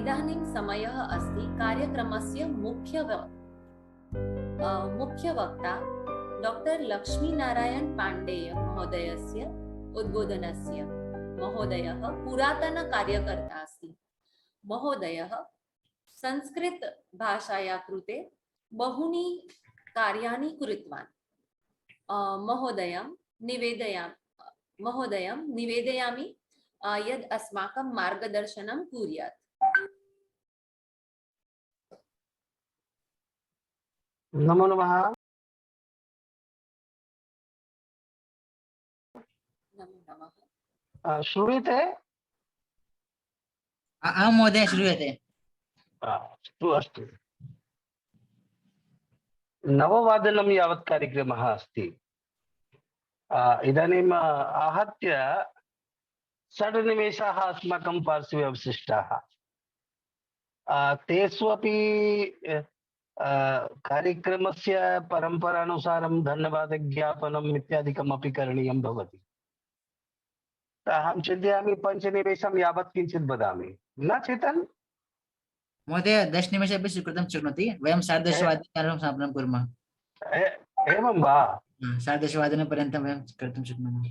इदानीं समयः अस्ति कार्यक्रमस्य मुख्य वक्ता डॉक्टर लक्ष्मीनारायण पाण्डेय महोदयस्य उद्बोधनस्य। महोदयः पुरातन कार्यकर्ता अस्ति। महोदयः संस्कृत भाषाया कृते बहूनि कार्याणि कृतवान्। महोदयं निवेदयामि यद् अस्माकं मार्गदर्शनं कुर्यात्। नमो नमः। श्रूयते? आं महोदय श्रूयते। अस्तु अस्तु। नववादनं यावत् कार्यक्रमः अस्ति। इदानीम् आहत्य 6 निमेषाः अस्माकं पार्श्वे अवशिष्टाः। तेषु अपि कार्यक्रमस्य परम्परानुसारं धन्यवादज्ञापनम् इत्यादिकम् अपि करणीयं भवति। अहं चिन्तयामि 5 निमेषं यावत् किञ्चित् वदामि, न चेतन्? महोदय 10 निमेषे अपि स्वीकृतं शक्नोति। वयं 10:30 समापनं कुर्मः। एवं वा? 10:30 वयं कर्तुं शक्नुमः।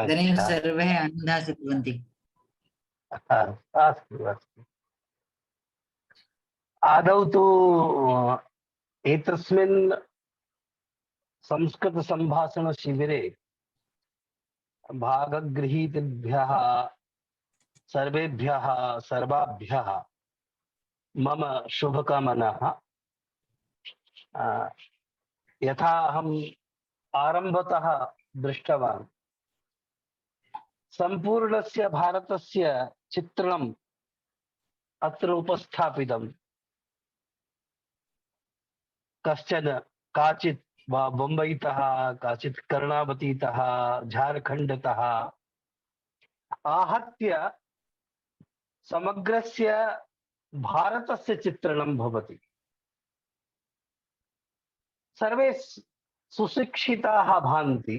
इदानीं सर्वे आनन्दः स्वीकुर्वन्ति। अस्तु अस्तु। आदौ तु एतस्मिन् संस्कृतसम्भाषणशिबिरे भागगृहीतेभ्यः सर्वाभ्यः मम शुभकामनाः। यथा अहम् आरम्भतः दृष्टवान्, सम्पूर्णस्य भारतस्य चित्रणम् अत्र उपस्थापितम्। काचित् बम्बईतः, काचित् कर्णावतीतः, झारखण्डतः आहत्य समग्रस्य भारतस्य चित्रणं भवति। सर्वे सुशिक्षिताः भान्ति।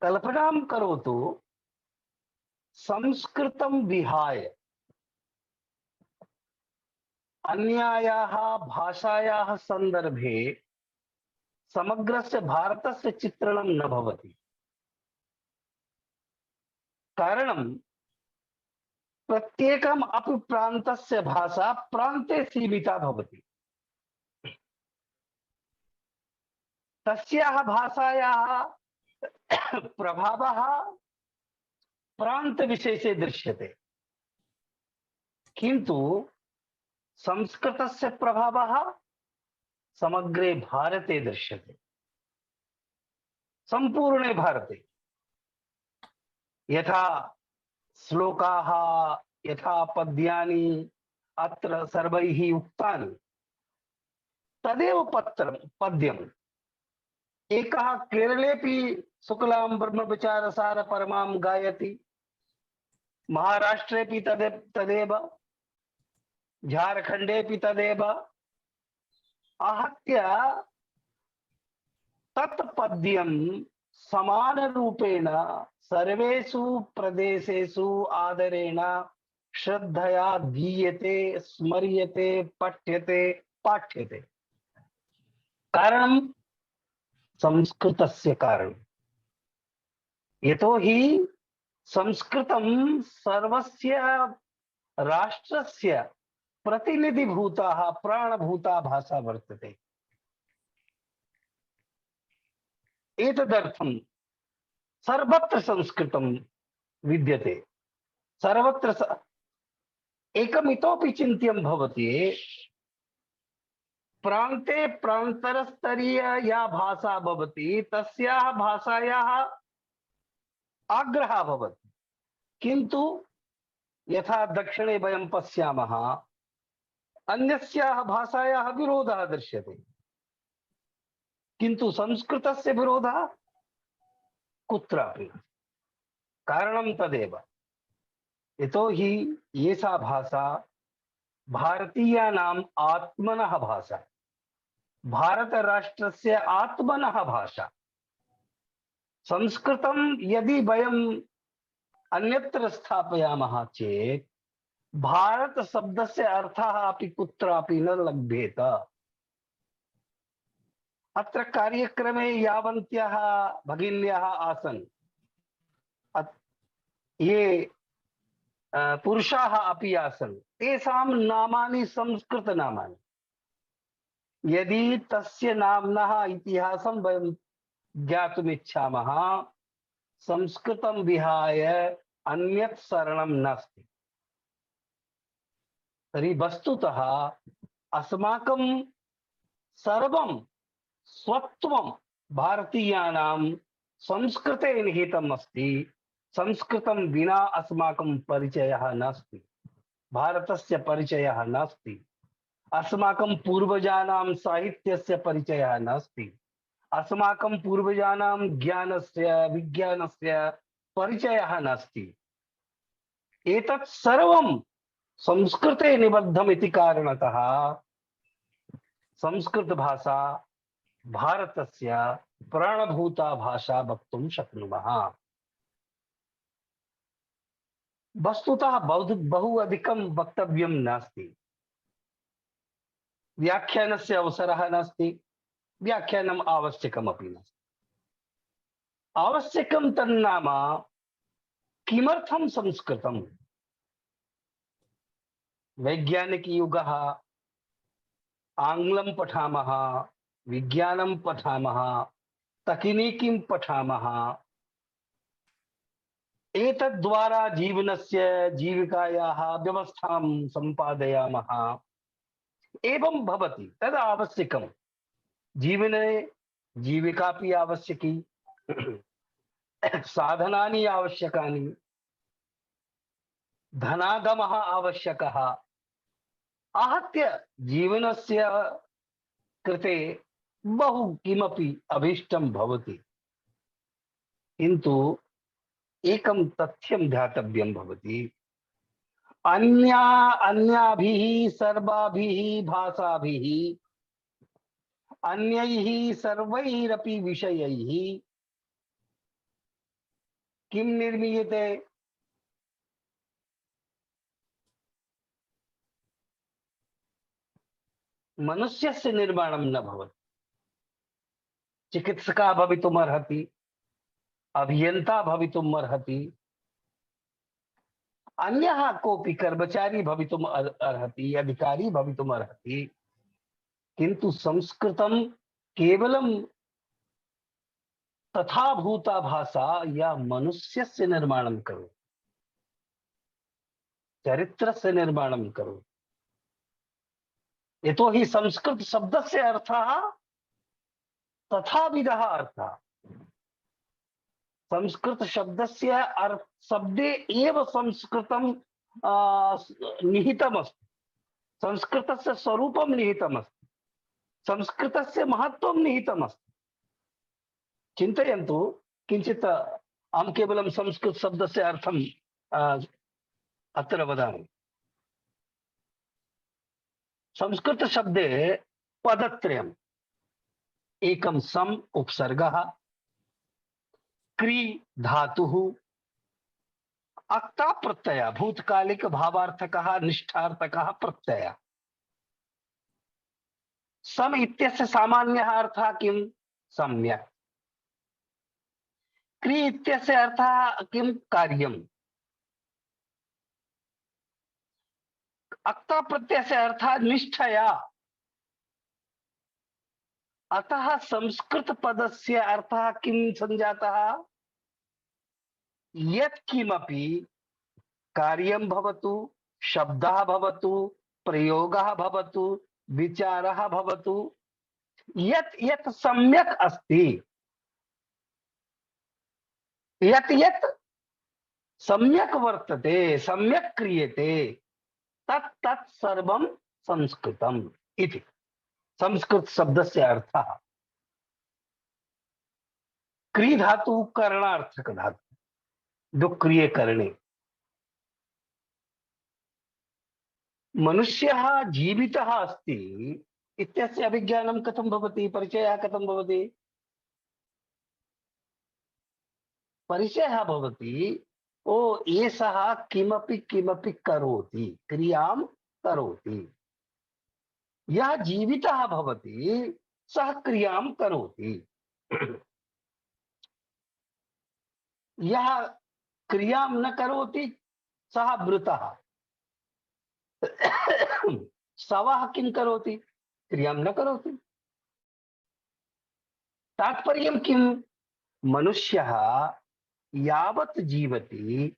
कल्पनां करोतु, संस्कृतं विहाय अन्यायाः भाषायाः सन्दर्भे समग्रस्य भारतस्य चित्रणं न भवति। कारणं प्रत्येकम् अपि प्रान्तस्य भाषा प्रान्ते सीमिता भवति। तस्याः भाषायाः प्रभावः प्रान्तविशेषे दृश्यते, किन्तु संस्कृतस्य प्रभावः समग्रे भारते दृश्यते, सम्पूर्णे भारते। यथा श्लोकाः, यथा पद्यानि अत्र सर्वैः उक्तानि, तदेव पद्यम् एकः केरलेपि शुक्लां ब्रह्मविचारसार परमां गायति, महाराष्ट्रेपि तदेव, झारखण्डेपि तदेव। आहत्य तत् पद्यं समानरूपेण सर्वेषु प्रदेशेषु आदरेण श्रद्धया गीयते, स्मर्यते, पठ्यते, पाठ्यते। कारणं संस्कृतस्य कारणं। यतोहि संस्कृतं सर्वस्य राष्ट्रस्य प्रतिनिधिभूता प्राणभूता भाषा वर्तते। एतदर्थं सर्वत्र संस्कृतं विद्यते। सर्वत्र एकम् इतोपि चिन्त्यं भवति, प्रान्ते प्रान्तरस्तरीय या भाषा भवति तस्याः भाषायाः आग्रहः भवति, किन्तु यथा दक्षिणे वयं पश्यामः अन्यस्याः भाषायाः विरोधः दृश्यते, किन्तु संस्कृतस्य विरोधः कुत्रापि। कारणं तदेव, यतोहि एषा भाषा भारतीयानाम् आत्मनः भाषा, भारतराष्ट्रस्य आत्मनः भाषा। संस्कृतं यदि वयम् अन्यत्र स्थापयामः चेत् भारत शब्दस्य अर्थः अपि कुत्रापि न लभ्येत। अत्र कार्यक्रमे यावन्त्याः भगिन्यः आसन्, ये पुरुषाः अपि आसन्, तेषां नामानि संस्कृतनामानि। यदि तस्य नाम्नः इतिहासं वयं ज्ञातुमिच्छामः, संस्कृतं विहाय अन्यत् शरणं नास्ति। तर्हि वस्तुतः अस्माकं सर्वं स्वत्वं भारतीयानां संस्कृते निहितम् अस्ति। संस्कृतं विना अस्माकं परिचयः नास्ति, भारतस्य परिचयः नास्ति, अस्माकं पूर्वजानां साहित्यस्य परिचयः नास्ति, अस्माकं पूर्वजानां ज्ञानस्य विज्ञानस्य परिचयः नास्ति। एतत् सर्वं संस्कृते निबद्धम् इति कारणतः संस्कृत भाषा भारतस्य प्राणभूता भाषा वक्तुं शक्नुमः। वस्तुतः बहु अधिकं वक्तव्यं नास्ति, व्याख्यानस्य अवसरः नास्ति, व्याख्यानम् आवश्यकमपि नास्ति। आवश्यकं तन्नाम किमर्थं संस्कृतम्। वैज्ञानिकयुगः, आङ्ग्लं पठामः, विज्ञानं पठामः, तकनीकीं पठामः, एतद्द्वारा जीवनस्य जीविकायाः व्यवस्थां सम्पादयामः, एवं भवति। तद् आवश्यकं। जीवने जीविकापि आवश्यकी, साधनानि आवश्यकानि, धनागमः आवश्यकः। आहत्य जीवनस्य कृते बहु किमपि अभीष्टं भवति, किन्तु एकं तथ्यं ध्यातव्यं भवति। अन्याभिः सर्वाभिः भाषाभिः, अन्यैः सर्वैरपि विषयैः किं निर्मीयते? मनुष्यस्य निर्माणं न भवति। चिकित्सकः भवितुम् अर्हति, अभियन्ता भवितुम् अर्हति, अन्यः कोऽपि कर्मचारी भवितुम् अर्हति, अधिकारी भवितुम् अर्हति, किन्तु संस्कृतं केवलं तथा भूता भाषा या मनुष्यस्य निर्माणं करोति, चरित्रस्य निर्माणं करोति। यतोहि संस्कृत शब्दस्य अर्थः तथाविधः अर्थः। संस्कृत शब्दस्य शब्दे एव संस्कृतं निहितमस्ति, संस्कृतस्य स्वरूपं निहितमस्ति, संस्कृतस्य महत्त्वं निहितमस्ति। चिन्तयन्तु किञ्चित्। अहं केवलं संस्कृत शब्दस्य अर्थं अत्र वदामि। संस्कृत शब्दे पदत्रयम्। एकं सम् उपसर्गः, क्री धातुः, अक्ता प्रत्यय, भूतकालिक भावार्थकः निष्ठार्थकः प्रत्यय। सम इत्यस्य सामान्यः अर्थः किं? सम्यक्। क्री इत्यस्य अर्थः किं? कार्यम्। अक्ता प्रत्ययस्य अर्थः निष्ठया। अतः संस्कृत पदस्य अर्थः किं संजातः? यत् किमपि कार्यं भवतु, शब्दः भवतु, प्रयोगः भवतु, विचारः भवतु, यत् यत् सम्यक् अस्ति, यत् यत् सम्यक् वर्तते, सम्यक् क्रियते, तत् तत् सर्वं संस्कृतम् इति संस्कृत शब्दस्य अर्थः। क्री धातु करणार्थक धातु, जो क्रिये करणे। मनुष्यः जीवितः अस्ति इत्यस्य अभिज्ञानं कथं भवति? परिचयः कथं भवति? परिचयः भवति ओ एषः किमपि किमपि करोति, क्रियां करोति। यः जीवितः भवति सः क्रियां करोति। यः क्रियां न करोति सः मृतः। शवः किं करोति? क्रियां न करोति। तात्पर्यं किं? मनुष्यः यावत् जीवति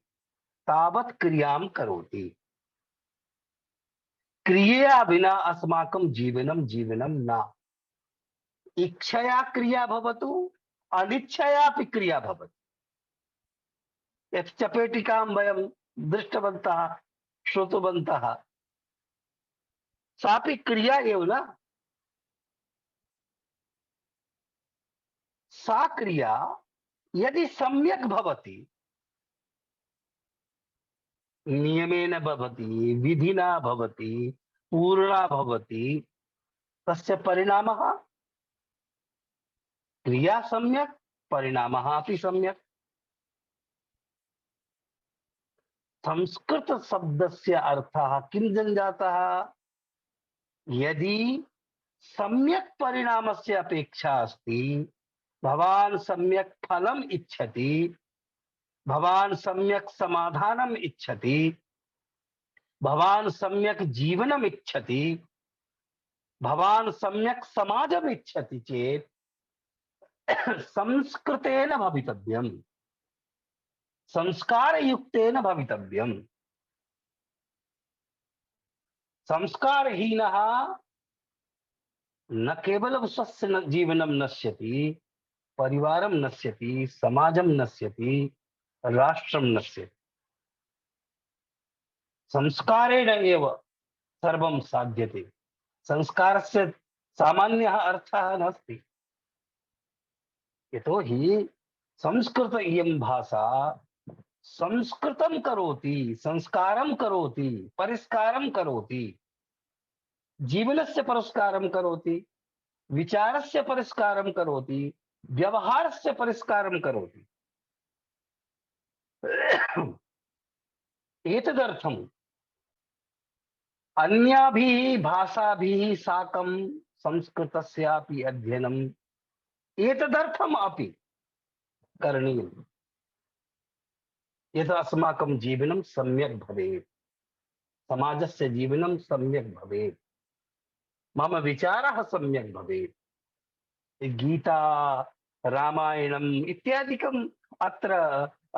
तावत् क्रियां करोति। क्रियया विना अस्माकं जीवनं जीवनं न। इच्छया क्रिया भवतु, अनिच्छयापि क्रिया भवतु। यत् चपेटिकां वयं दृष्टवन्तः, श्रुतवन्तः, सापि क्रिया एव न। सा क्रिया यदि सम्यक् भवति, नियमेन भवति, विधिना भवति, पूर्णा भवति, तस्य परिणामः क्रिया सम्यक्, परिणामः अपि सम्यक्। संस्कृत शब्दस्य अर्थः किं जातः? यदि सम्यक् परिणामस्य अपेक्षा अस्ति, भवान् सम्यक् फलम् इच्छति, भवान् सम्यक् समाधानम् इच्छति, भवान् सम्यक् जीवनम् इच्छति, भवान् सम्यक् समाजम् इच्छति चेत् संस्कृतेन भवितव्यम्, संस्कारयुक्तेन भवितव्यम्। संस्कारहीनः न केवलं स्वस्य जीवनं नश्यति, परिवारं नश्यति, समाजं नश्यति, राष्ट्रं नश्यति। संस्कारेण एव सर्वं साध्यते। संस्कारस्य सामान्यः अर्थः नास्ति। यतोहि संस्कृत इयं भाषा संस्कृतं करोति, संस्कारं करोति, परिष्कारं करोति, जीवनस्य परिष्कारं करोति, विचारस्य परिष्कारं करोति, व्यवहारस्य परिष्कारं करोति। एतदर्थम् अन्याभिः भाषाभिः साकं संस्कृतस्यापि अध्ययनम् एतदर्थम् अपि करणीयम्, यत् अस्माकं जीवनं सम्यक् भवेत्, समाजस्य जीवनं सम्यक् भवेत्, मम विचारः सम्यक् भवेत्। गीता, रामायणम् इत्यादिकम् अत्र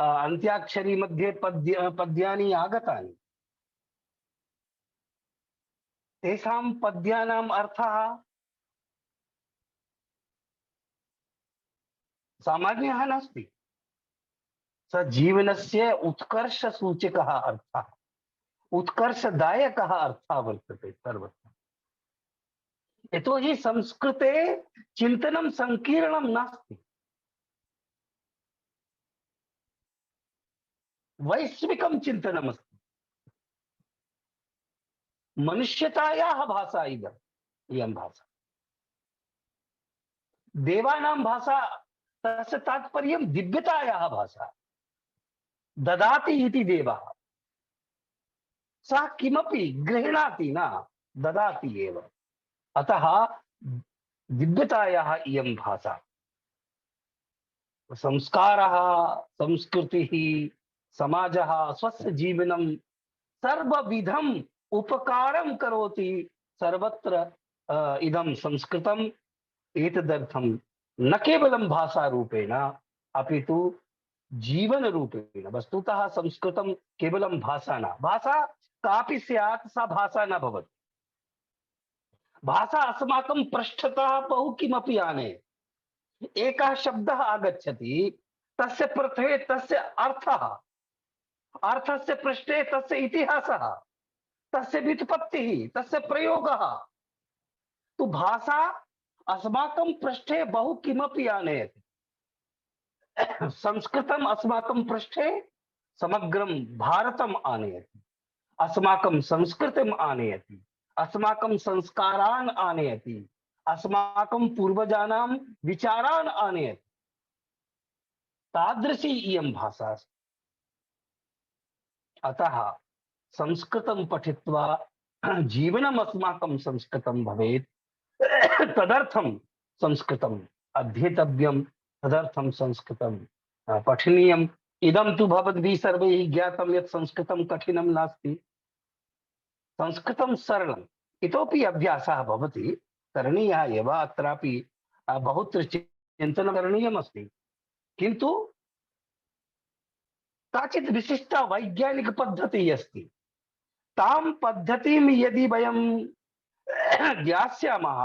अन्त्याक्षरी मध्ये पद्यानि आगतानि। तेषां पद्यानाम् अर्थः सामान्यः नास्ति। स जीवनस्य उत्कर्षसूचकः अर्थः, उत्कर्षदायकः अर्थः वर्तते सर्वत्र। यतोहि संस्कृते चिन्तनं संकीर्णं नास्ति, वैश्विकं चिन्तनमस्ति। मनुष्यतायाः भाषा इयं भाषा। देवानां भाषा, तस्य तात्पर्यं दिव्यतायाः भाषा। ददाति इति देवः, सः किमपि गृह्णाति न, ददाति एव। अतः दिव्यतायाः इयं भाषा। संस्कारः, संस्कृतिः, समाजः स्वस्य जीवनं सर्वविधम् उपकारं करोति सर्वत्र इदं संस्कृतम्। एतदर्थं न केवलं भाषारूपेण अपितु जीवनरूपेण। वस्तुतः संस्कृतं केवलं भाषा न, भाषा कापि स्यात्, सा भाषा न भवति। भाषा अस्माकं पृष्ठतः बहु किमपि आनयति। एकः शब्दः आगच्छति, तस्य पृष्ठे तस्य अर्थः, अर्थस्य पृष्ठे तस्य इतिहासः, तस्य व्युत्पत्तिः, तस्य प्रयोगः। तो भाषा अस्माकं पृष्ठे बहु किमपि आनयति। संस्कृतम् अस्माकं पृष्ठे समग्रं भारतम् आनयति, अस्माकं संस्कृतिम् आनयति, अस्माकं संस्कारान् आनयति, अस्माकं पूर्वजानां विचारान् आनयति। तादृशी इयं भाषा अस्ति। अतः संस्कृतं पठित्वा जीवनम् अस्माकं संस्कृतं भवेत्। तदर्थं संस्कृतम् अध्येतव्यं, तदर्थं संस्कृतं पठनीयम्। इदं तु भवद्भिः सर्वैः ज्ञातं यत् संस्कृतं कठिनं नास्ति, संस्कृतं सरलम्। इतोपि अभ्यासः भवति, करणीयः एव। अत्रापि बहुत्र चिन्तनं करणीयमस्ति, किन्तु काचित् विशिष्टा वैज्ञानिकपद्धतिः अस्ति। तां पद्धतिं यदि वयं ज्ञास्यामः,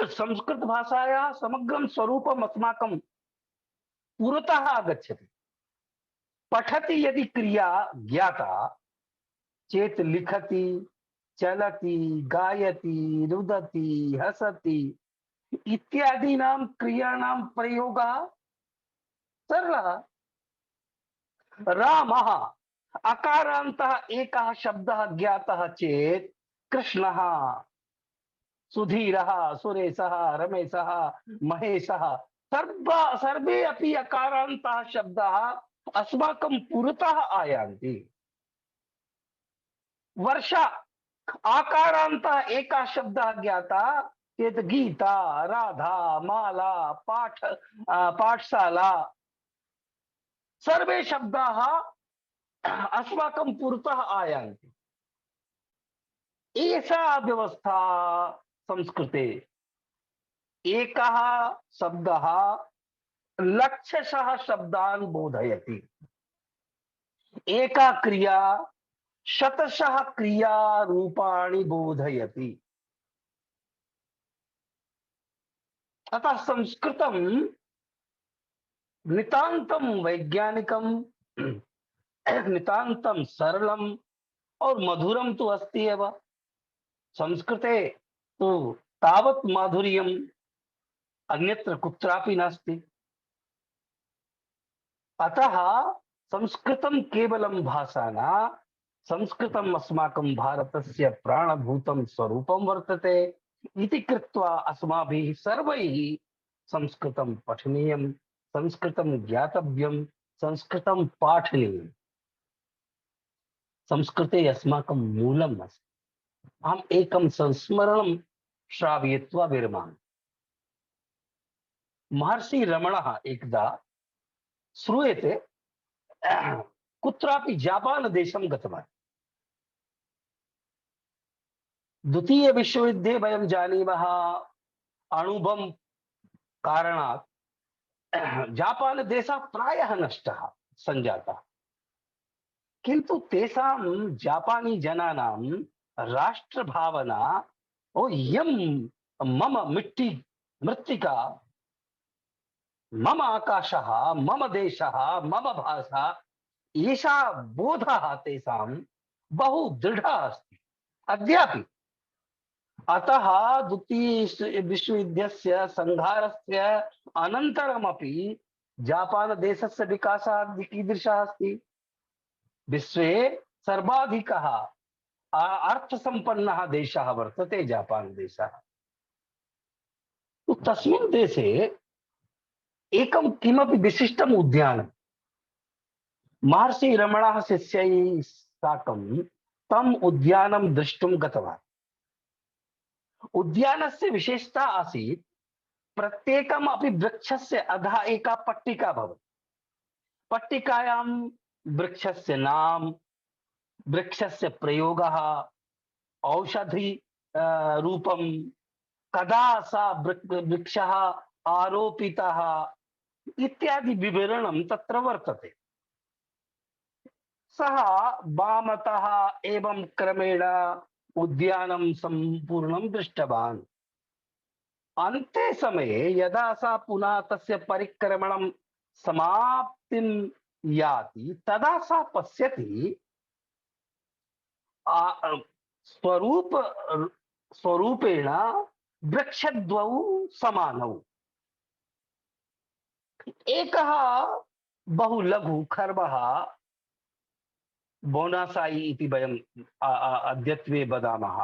संस्कृतभाषायाः समग्रं स्वरूपम् अस्माकं पुरतः आगच्छति। पठति यदि क्रिया ज्ञाता चेत लिखति, चलति, गायति, रुदति, हसति इत्यादीनां क्रियाणां प्रयोगः सरलः। रामः अकारान्तः एकः शब्दः ज्ञातः चेत् कृष्णः, सुधीरः, सुरेशः, रमेशः, महेशः सर्वे अपि अकारान्तः शब्दाः अस्माकं पुरतः आयान्ति। वर्षा आकारान्तः एकः शब्दः ज्ञातः चेत् गीता, राधा, माला, पाठशाला सर्वे शब्दाः अस्माकं पुरतः आयान्ति। एषा व्यवस्था संस्कृते। एकः शब्दः लक्षशः शब्दान् बोधयति, एका क्रिया शतशः क्रियारूपाणि बोधयति। अतः संस्कृतं नितान्तं वैज्ञानिकं, नितान्तं सरलम् और मधुरं तु अस्ति एव। संस्कृते तु तावत् माधुर्यम् अन्यत्र कुत्रापि नास्ति। अतः संस्कृतं केवलं भाषा न, संस्कृतम् अस्माकं भारतस्य प्राणभूतं स्वरूपं वर्तते इति कृत्वा अस्माभिः सर्वैः संस्कृतं पठनीयं, संस्कृतं ज्ञातव्यं, संस्कृतं पाठनीयम्। संस्कृते अस्माकं मूलम् अस्ति। अहम् एकं संस्मरणं श्रावयित्वा विरमामि। महर्षि रमणः एकदा श्रूयते कुत्रापि जापान देशं गतवान्। द्वितीय विश्वयुद्धे वयं जानीमः अणुबम कारणात् जापान देशः प्रायः नष्टः सञ्जातः, किन्तु तेषां जापानी जनानां राष्ट्रभावना, ओ इयं मम मिट्टी मृत्तिका, मम आकाशः, मम देशः, मम भाषा, एषा बोधः तेषां बहु दृढः अस्ति अद्यापि। अतः द्वितीय विश्वयुद्धस्य संहारस्य अनन्तरमपि जापान देशस्य विकासः कीदृशः अस्ति? विश्वे सर्वाधिकः अर्थसम्पन्नः देशः वर्तते जापान देशः। तो तस्मिन् देशे एकं किमपि विशिष्टम् उद्यानं, महर्षि रमणः शिष्यैः साकं तम् उद्यानं द्रष्टुं गतवान्। उद्यानस्य विशेषता आसीत् प्रत्येकम् अपि वृक्षस्य अधः एका पट्टिका भवति। पट्टिकायां वृक्षस्य नाम, वृक्षस्य प्रयोगः, औषधि रूपं, कदा सा वृक्षः आरोपितः इत्यादि विवरणं तत्र वर्तते। सः वामतः एवं क्रमेण उद्यानं सम्पूर्णं दृष्टवान्। अन्ते समये यदा सा पुनः तस्य परिक्रमणं समाप्तिं याति, तदा सा पश्यति स्वरूपेण वृक्षद्वौ समानौ। एकः बहु लघु खर्वः, बोनासाई इति वयम् अद्यत्वे वदामः,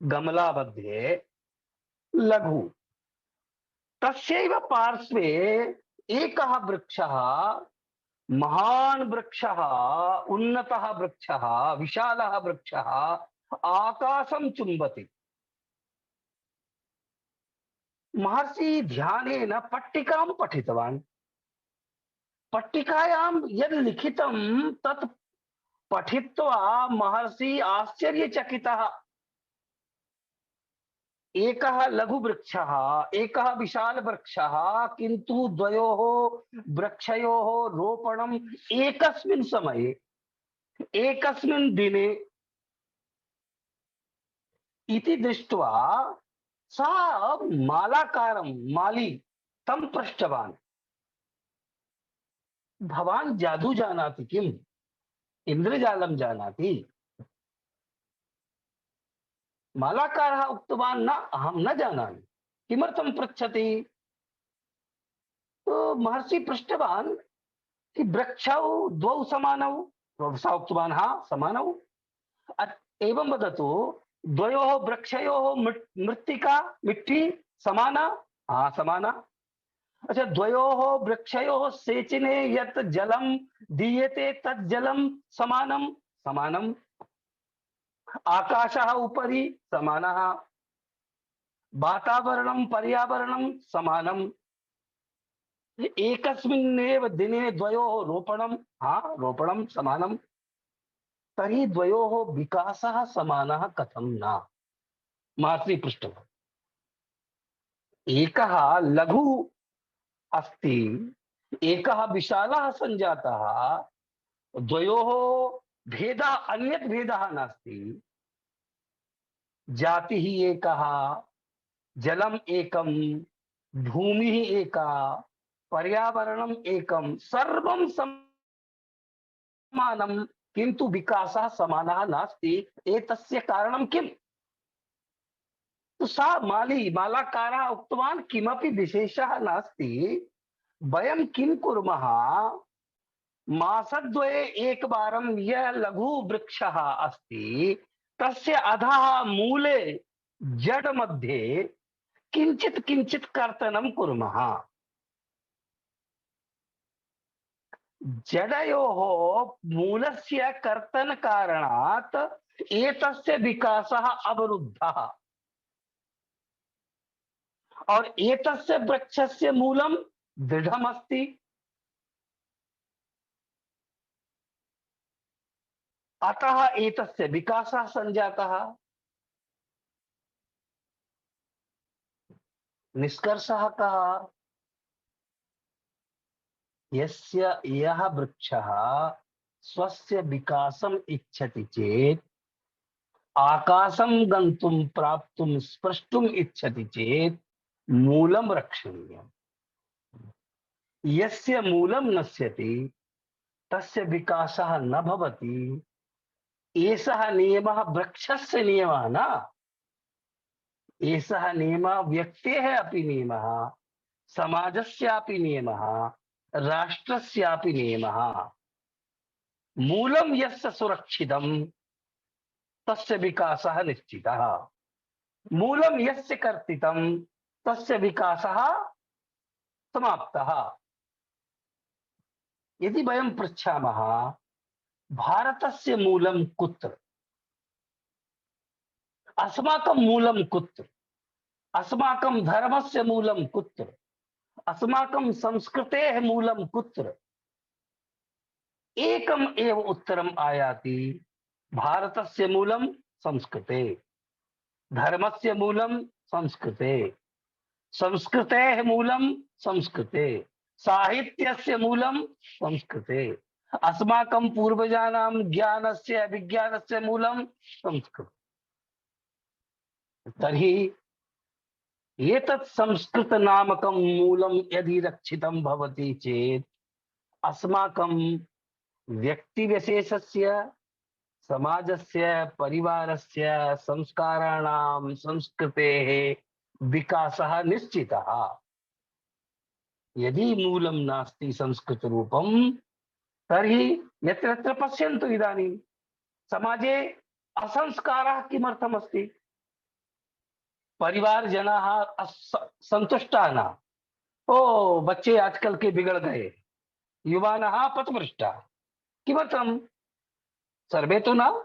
गमला मध्ये लघु, तस्यैव पार्श्वे एकः वृक्षः महान् वृक्षः, उन्नतः वृक्षः, विशालः वृक्षः आकाशं चुम्बति। महर्षि ध्यानेन पट्टिकां पठितवान्। पट्टिकायां यद् लिखितं तत् पठित्वा महर्षि आश्चर्यचकितः। एकः लघुवृक्षः, एकः विशालवृक्षः, किन्तु द्वयोः वृक्षयोः रोपणम् एकस्मिन् समये, एकस्मिन् दिने इति दृष्ट्वा सः माली तं पृष्टवान्, भवान् जादू जानाति किम्? इन्द्रजालं जानाति? मालाकारः उक्तवान्, न, अहं न जानामि। किमर्थं पृच्छति? तो महर्षि पृष्टवान् कि वृक्षौ द्वौ समानौ? सः उक्तवान्, हाँ, समानौ। एवं वदतु, द्वयोः वृक्षयोः मृत्तिका, मिट्टी समाना? हाँ, समाना। अच्छा, द्वयोः वृक्षयोः सेचने यत् जलं दीयते तत् जलं समानं? समानम्। आकाशः उपरि समानः, वातावरणं पर्यावरणं समानम्। एकस्मिन्नेव दिने द्वयोः रोपणं, हाँ, रोपणं समानं। तर्हि द्वयोः विकासः समानः कथं न? महर्षि पृष्टवान्। एकः लघु अस्ति, एकः विशालः सञ्जातः, द्वयोः भेदः, अन्यत् भेदः नास्ति। जातिः एकः, जलम् एकं, भूमिः एका, पर्यावरणम् एकं, सर्वं समानं, किन्तु विकासः समानः नास्ति। एतस्य कारणं किम्? तो सा मालाकारः उक्तवान्, किमपि विशेषः नास्ति। वयं किं कुर्मः, मासद्वये एकवारं यः लघु वृक्षः अस्ति तस्य अधः मूले जड़ मध्ये किंचित किंचित कर्तनं कुर्मः। जडयोः मूलस्य कर्तन कारणात् एतस्य विकासः अवरुद्धः और एतस्य वृक्षस्य मूलं दृढमस्ति। अतः एतस्य विकासः सञ्जातः। निष्कर्षः कः? यस्य यः वृक्षः स्वस्य विकासम् इच्छति चेत्, आकाशं गन्तुं प्राप्तुं स्पृष्टुम् इच्छति चेत् मूलं रक्षणीयम्। यस्य मूलं नश्यति तस्य विकासः न भवति। एषः नियमः वृक्षस्य नियमः न, एषः नियमः व्यक्तेः अपि नियमः, समाजस्यापि नियमः, राष्ट्रस्यापि नियमः। मूलं यस्य सुरक्षितं तस्य विकासः निश्चितः। मूलं यस्य कर्तितं तस्य विकासः समाप्तः। यदि वयं पृच्छामः भारतस्य मूलं कुत्र, अस्माकं मूलं कुत्र, अस्माकं धर्मस्य मूलं कुत्र, अस्माकं संस्कृतेः मूलं कुत्र, एकम् एव उत्तरम् आयाति, भारतस्य मूलं संस्कृते, धर्मस्य मूलं संस्कृते, संस्कृतेः मूलं संस्कृते, साहित्यस्य मूलं संस्कृते, अस्माकं पूर्वजानां ज्ञानस्य विज्ञानस्य मूलं संस्कृत। तर्हि एतत् संस्कृत नामकं मूलं यदि रक्षितं भवति चेत् अस्माकं व्यक्तिविशेषस्य, समाजस्य, परिवारस्य, संस्काराणां, संस्कृतेः विकासः निश्चितः। यदि मूलं नास्ति संस्कृतरूपं, तर्हि यत्र यत्र पश्यन्तु इदानीं समाजे असंस्कारः किमर्थमस्ति? परिवारजनाः सन्तुष्टाः न, ओ बच्चे आजकल के बिगड़ गए, युवानः पथभ्रष्टाः। किमर्थं? सर्वे तु न,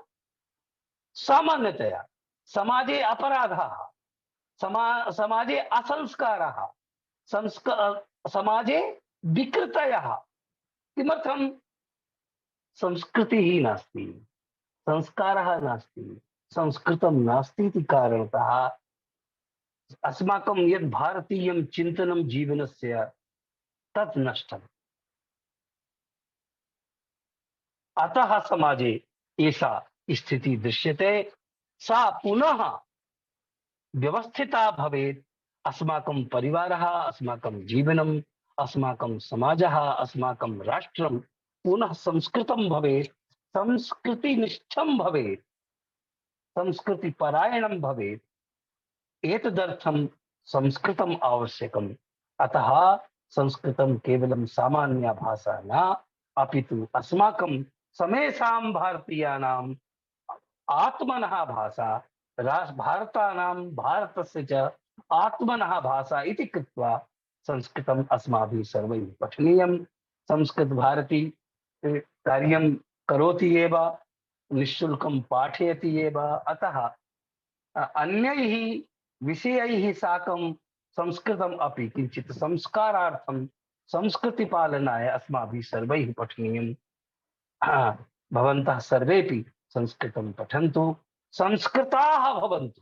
सामान्यतया समाजे अपराधाः, समाजे असंस्काराः, समाजे विकृतयः। किमर्थं? संस्कृतिः नास्ति, संस्कारः नास्ति, संस्कृतं नास्ति इति कारणतः अस्माकं यद् भारतीयं चिन्तनं जीवनस्य तत् नष्टम्। अतः समाजे एषा स्थितिः दृश्यते। सा पुनः व्यवस्थिता भवेत्। अस्माकं परिवारः, अस्माकं जीवनम्, अस्माकं समाजः, अस्माकं राष्ट्रं पुनः संस्कृतं भवेत्, संस्कृतिनिष्ठं भवेत्, संस्कृतिपरायणं भवेत्। एतदर्थं संस्कृतम् आवश्यकम्। अतः संस्कृतं केवलं सामान्या भाषा न, अपितु अस्माकं समेषां भारतीयानाम् आत्मनः भाषा, भारतानां भारतस्य च आत्मनः भाषा इति कृत्वा संस्कृतम् अस्माभिः सर्वैः पठनीयं। संस्कृतभारती कार्यं करोति एव, निःशुल्कं पाठयति एव। अतः अन्यैः विषयैः साकं संस्कृतम् अपि किञ्चित् संस्कारार्थं, संस्कृतिपालनाय अस्माभिः सर्वैः पठनीयम्। भवन्तः सर्वेपि संस्कृतं पठन्तु, संस्कृताः भवन्तु,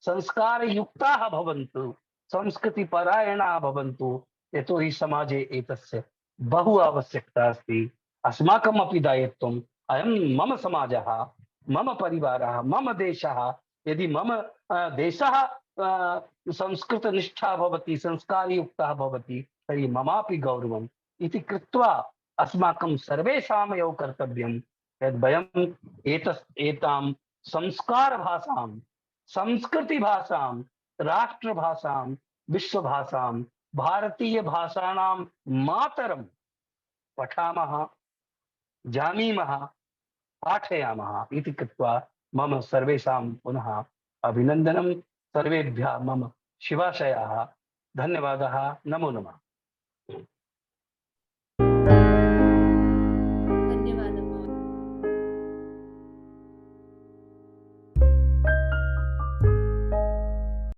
संस्कारयुक्ताः भवन्तु, संस्कृतिपरायणाः भवन्तु। यतोहि समाजे एतस्य बहु आवश्यकता अस्ति। अस्माकमपि दायित्वम्। अयं मम समाजः, मम परिवारः, मम देशः। यदि मम देशः संस्कृतनिष्ठा भवति, संस्कारयुक्तः भवति, तर्हि ममापि गौरवम् इति कृत्वा अस्माकं सर्वेषामेव कर्तव्यं यद् वयम् एतां संस्कारभाषां, संस्कृतिभाषां, राष्ट्रभाषां, विश्वभाषां, भारतीयभाषाणां मातरं पठामः, जानीमः, पाठयामः इति कृत्वा मम सर्वेषां पुनः अभिनन्दनं। सर्वेभ्यः मम शिवाशयाः। धन्यवादः। नमो नमः।